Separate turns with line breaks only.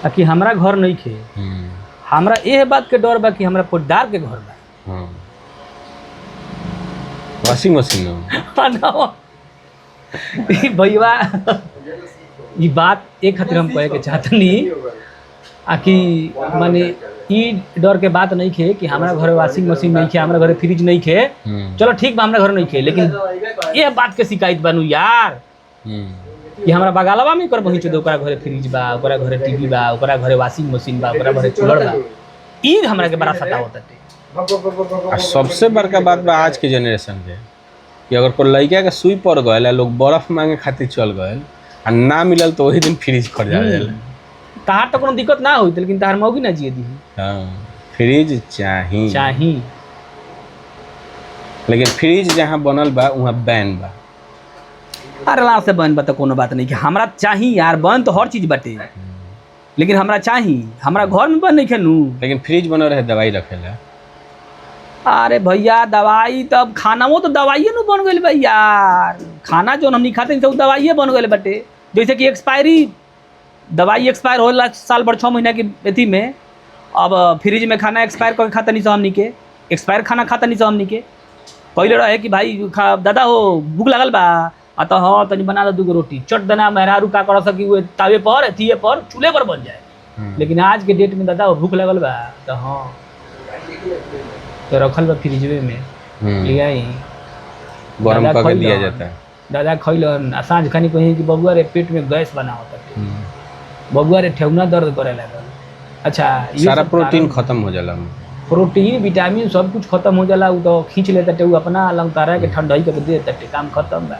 कि हमरा घर नहीं खे, हमरा ये बात के डर बा कि हमरा पोटदार के घर बा।
वॉशिंग मशीन
भैया ये बात एक खातिर हम कहे के चाहतनी कि माने ई डर के बात नहीं खे कि हमारा घर वॉशिंग मशीन नहीं खे, हमारा घर फ्रिज नहीं खे, चलो ठीक बा हमारा घर नहीं खे, लेकिन ये बात के शिकायत बनू यार कि हमारा बगालवा में कर पहुँच दो, ओकरा घरे फ्रिज बा, ओकरा घरे टीवी बा, ओकरा घरे वॉशिंग मशीन बा, ओकरा घरे कूलर बा। ई हमरा के बड़ा सतावत है।
सबसे बड़का बात बा आज के जनरेशन के कि अगर कोई लड़का के सुई पड़ गए, लोग बर्फ मांगे खातिर चल गए आ ना मिलल तो वही दिन फ्रिज खरीदा जाला।
तहार तो कोनो दिक्कत ना होई, लेकिन तहार मौगी ना जिए दी।
फ्रिज चाही लेकिन फ्रिज जहाँ बनल बा वहाँ बैन बा।
अरे ला से बन बा तो कोनो बात नहीं कि हमरा चाही यार, बन तो हर चीज बाटे, लेकिन हमरा चाही, हमरा घर में बन नहीं खेनू।
लेकिन फ्रिज बनल रहे दवाई रखेला।
अरे भैया दवाई तब खाना वो तो दवाइए न बन गई भाई यार, खाना जो हमनी खाते सब दवाइए बन गए बाटे। जैसे कि एक्सपायरी दवाई एक्सपायर होला साल भर 6 महीना की अथी में, अब फ्रिज में खाना एक्सपायर करके खाता नहीं सो हमनी के, एक्सपायर खाना खाता नहीं सो हमनी के। पहले रहे कि भाई दादा हो भूख लगल बा तो हाँ तनी बना दो 2 रोटी, चट देना मेहरारू का कर सकी वो तावे पर अथिए पर चूल्हे पर बन जाए। लेकिन आज के डेट में दादा भूख लगल बा तो हाँ तो रखल बा फ्रिजवे में ले आई
गरम करके दिया जाता है।
दादा खैलन आ साँझ खानी कहीं कि बबुआ रे पेट में गैस बना होता है, बबुआ रे ठेहुना दर्द करे लगल। अच्छा
सारा प्रोटीन खत्म हो जाला,
प्रोटीन विटामिन सब कुछ खत्म हो जाला। उ तो खींच लेता उ अपना अलग तारा के ठंडाई के दे देता, काम खत्म बा।